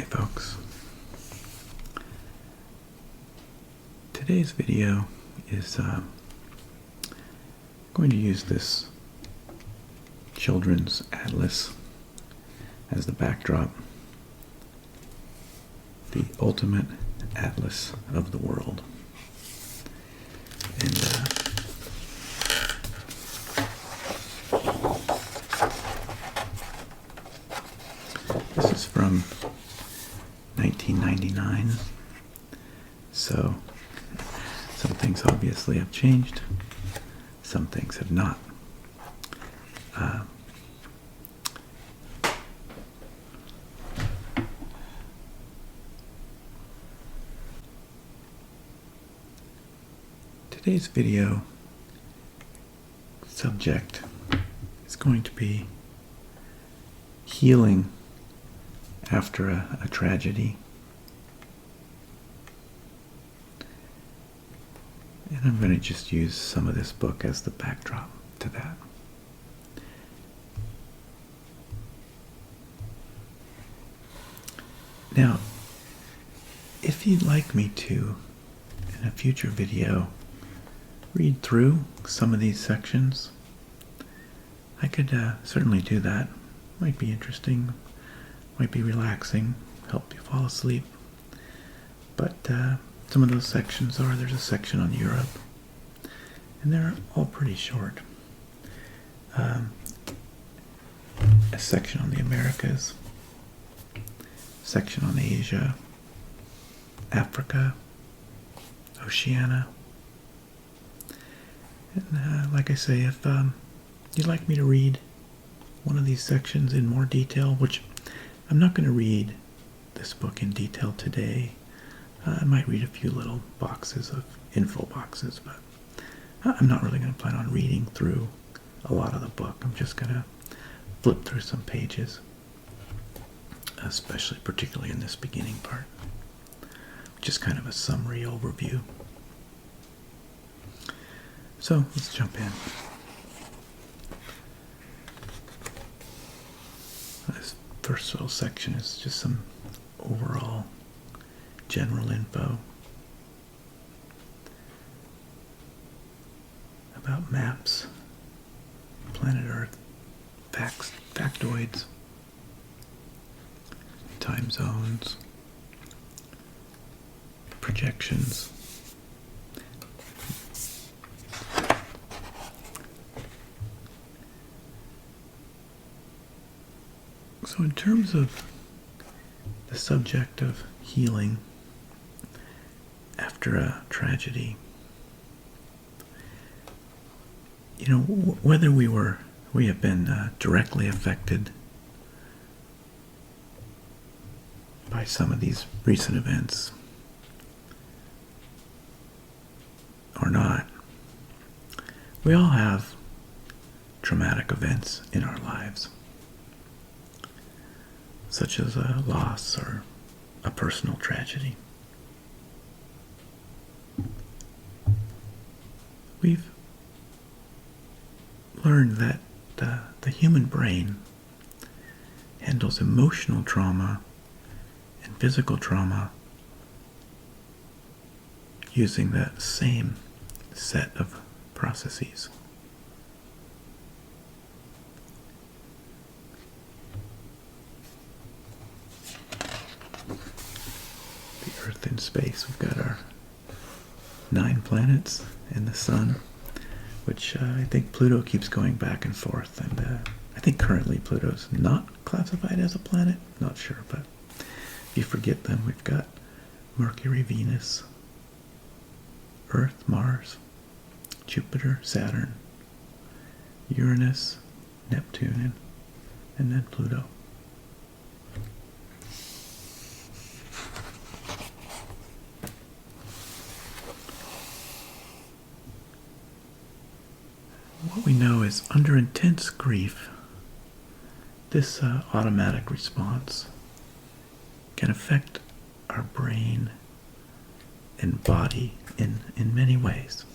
folks. Today's video is going to use this children's atlas as the backdrop. The ultimate atlas of the world. And this is from 1999, so some things obviously have changed, some things have not. Today's video subject is going to be healing after a tragedy. And I'm going to just use some of this book as the backdrop to that. Now, if you'd like me to, in a future video, read through some of these sections, I could certainly do that. Might be interesting, might be relaxing, help you fall asleep. But some of those sections there's a section on Europe, and they're all pretty short. A section on the Americas, a section on Asia, Africa, Oceania. And like I say, if you'd like me to read one of these sections in more detail, which I'm not going to read this book in detail today. I might read a few little boxes of info boxes, but I'm not really going to plan on reading through a lot of the book. I'm just going to flip through some pages, particularly in this beginning part, which is kind of a summary overview. So let's jump in. This first little section is just some overall general info about maps, planet Earth, factoids, time zones, projections. So in terms of the subject of healing after a tragedy, whether we have been directly affected by some of these recent events or not, we all have traumatic events in our lives, such as a loss or a personal tragedy. We've learned that the human brain handles emotional trauma and physical trauma using that same set of processes. Earth in space. We've got our 9 planets and the sun, which I think Pluto keeps going back and forth, and I think currently Pluto's not classified as a planet. Not sure, but if you forget them, we've got Mercury, Venus, Earth, Mars, Jupiter, Saturn, Uranus, Neptune, and then Pluto. What we know is under intense grief, this automatic response can affect our brain and body in many ways.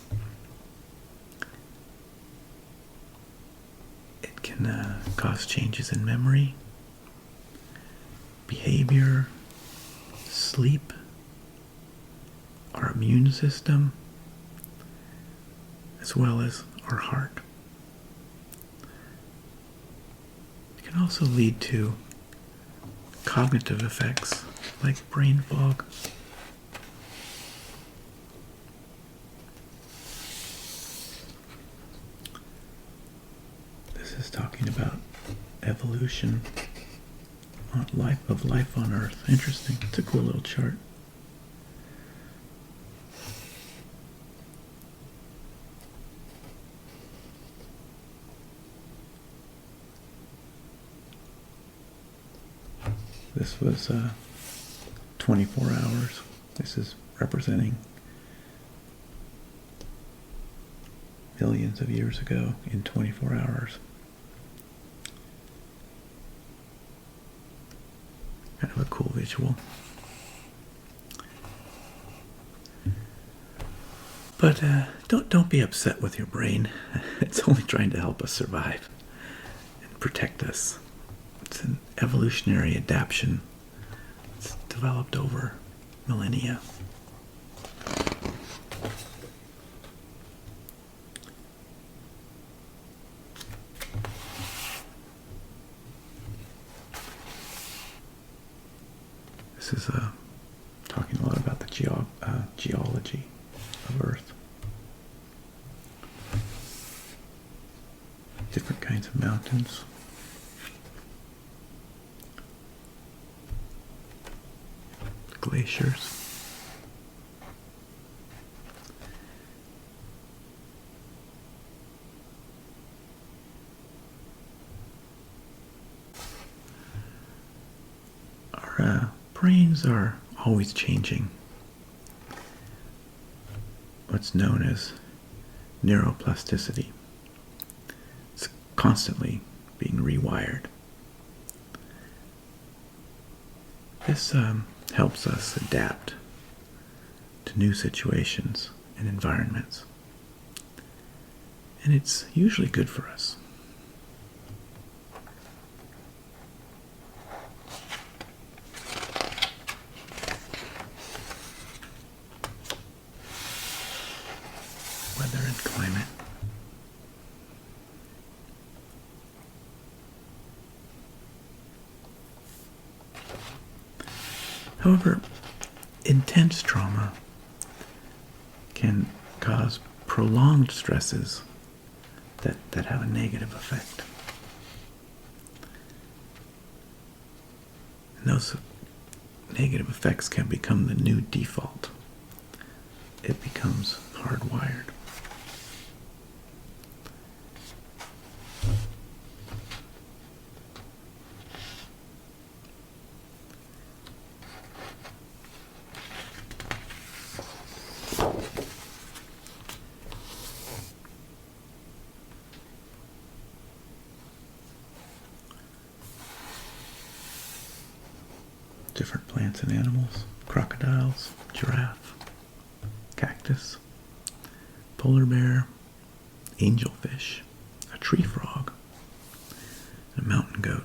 It can cause changes in memory, behavior, sleep, our immune system, as well as our heart. It can also lead to cognitive effects like brain fog. This is talking about evolution of life on Earth. Interesting. It's a cool little chart. This was 24 hours. This is representing millions of years ago in 24 hours. Kind of a cool visual. But don't be upset with your brain. It's only trying to help us survive and protect us. It's an evolutionary adaptation. It's developed over millennia. This is talking a lot about the geology of Earth. Different kinds of mountains. Glaciers. Our brains are always changing. What's known as neuroplasticity. It's constantly being rewired. This helps us adapt to new situations and environments. And it's usually good for us. Weather and climate. However, intense trauma can cause prolonged stresses that have a negative effect. And those negative effects can become the new default. It becomes hardwired. Different plants and animals, crocodiles, giraffe, cactus, polar bear, angelfish, a tree frog, and a mountain goat.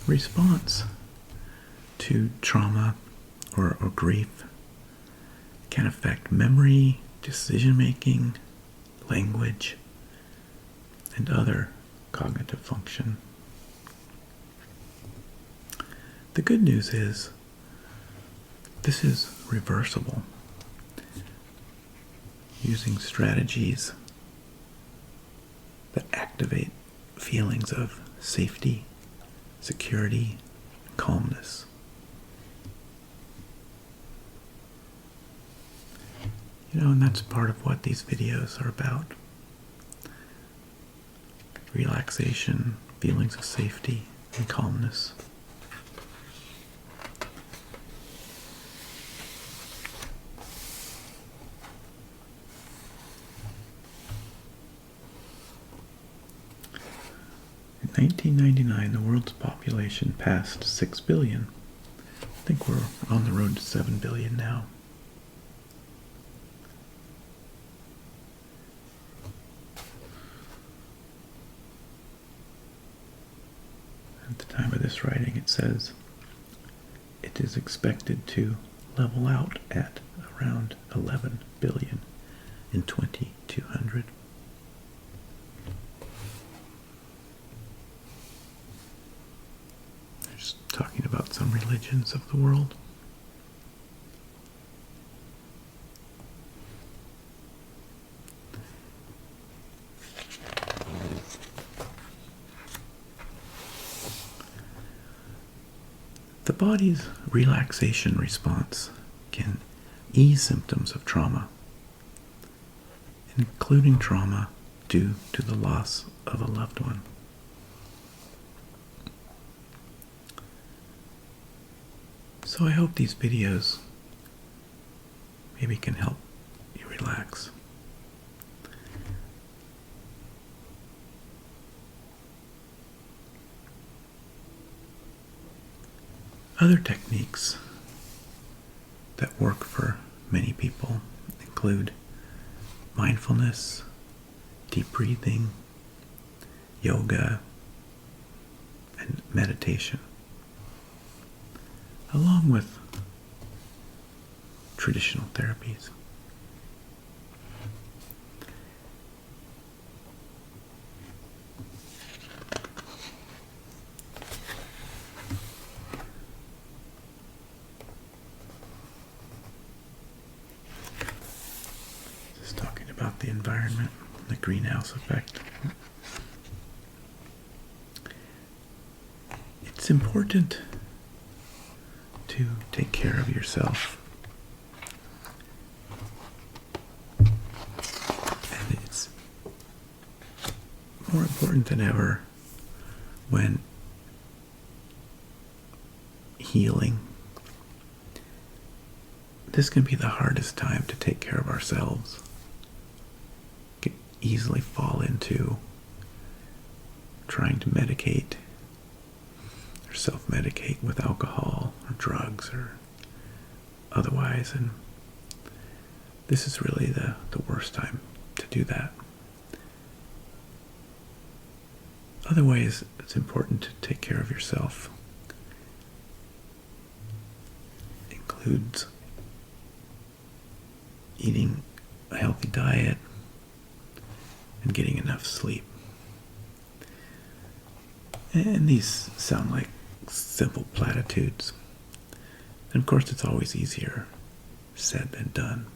Response to trauma or grief can affect memory, decision-making, language, and other cognitive function. The good news is this is reversible using strategies that activate feelings of safety, security, and calmness. And that's part of what these videos are about. Relaxation, feelings of safety, and calmness. In 1999, the world's population passed 6 billion. I think we're on the road to 7 billion now. this writing, it says it is expected to level out at around 11 billion in 2200. They're just talking about some religions of the world. The body's relaxation response can ease symptoms of trauma, including trauma due to the loss of a loved one. So I hope these videos maybe can help you relax. Other techniques that work for many people include mindfulness, deep breathing, yoga, and meditation, along with traditional therapies. Just talking about the environment, the greenhouse effect. It's important to take care of yourself. And it's more important than ever when healing. This can be the hardest time to take care of ourselves. We can easily fall into trying to medicate or self-medicate with alcohol or drugs or otherwise, and this is really the worst time to do that. Otherwise, it's important to take care of yourself. It includes eating a healthy diet and getting enough sleep. And these sound like simple platitudes. And of course, it's always easier said than done.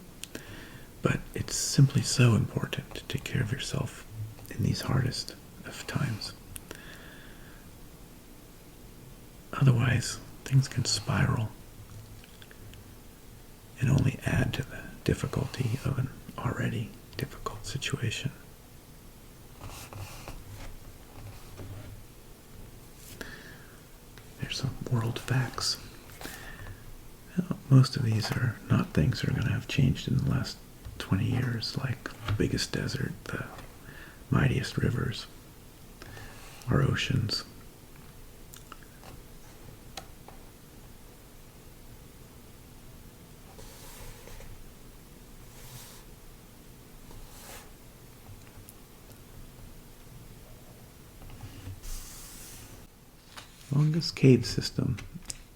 But it's simply so important to take care of yourself in these hardest of times. Otherwise, things can spiral and only add to the difficulty of an already difficult situation. There's some world facts. Now, most of these are not things that are going to have changed in the last 20 years, like the biggest desert, the mightiest rivers, our oceans. Longest cave system,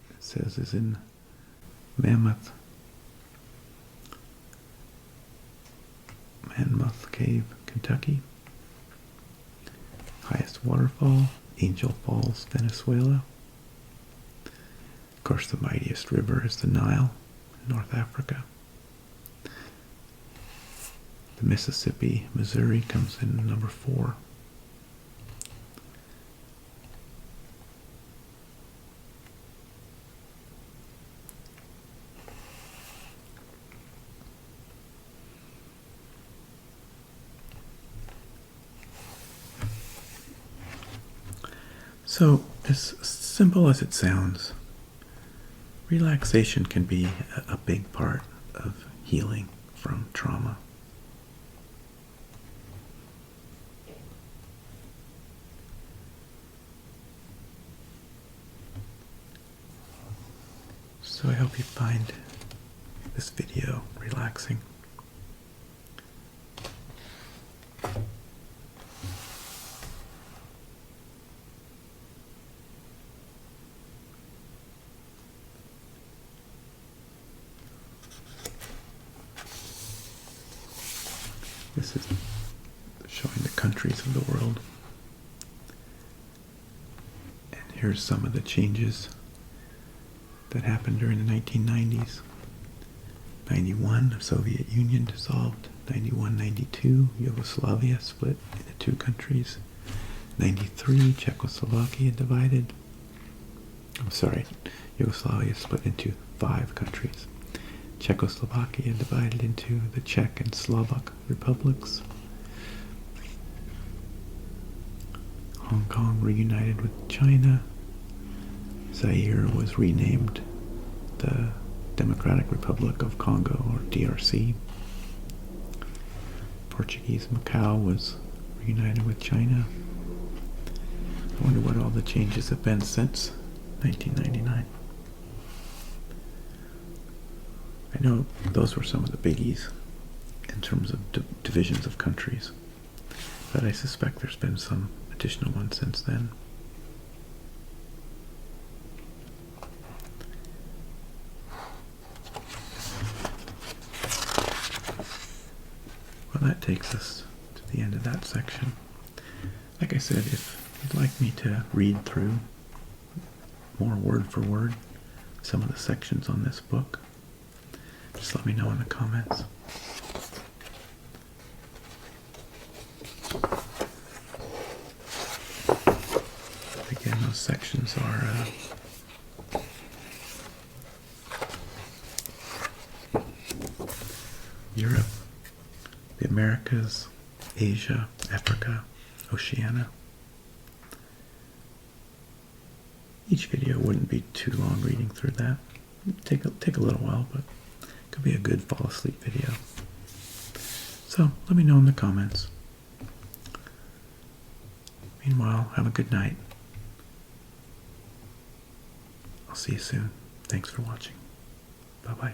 it says, is in Mammoth Cave, Kentucky. Highest waterfall, Angel Falls, Venezuela. Of course, the mightiest river is the Nile, North Africa. The Mississippi, Missouri comes in number 4. So, as simple as it sounds, relaxation can be a big part of healing from trauma. So I hope you find this video relaxing. This is showing the countries of the world. And here's some of the changes that happened during the 1990s. 91, the Soviet Union dissolved. 91-92, Yugoslavia split into two countries. 93, Czechoslovakia divided. I'm sorry, Yugoslavia split into 5 countries. Czechoslovakia divided into the Czech and Slovak republics. Hong Kong reunited with China. Zaire was renamed the Democratic Republic of Congo, or DRC. Portuguese Macau was reunited with China. I wonder what all the changes have been since 1999. I know those were some of the biggies in terms of divisions of countries, but I suspect there's been some additional ones since then. Well, that takes us to the end of that section. Like I said, if you'd like me to read through more word for word some of the sections on this book, just let me know in the comments. Again, those sections are Europe, the Americas, Asia, Africa, Oceania. Each video wouldn't be too long reading through that. Take a little while, but it could be a good fall asleep video. So let me know in the comments. Meanwhile, have a good night. I'll see you soon. Thanks for watching. Bye-bye.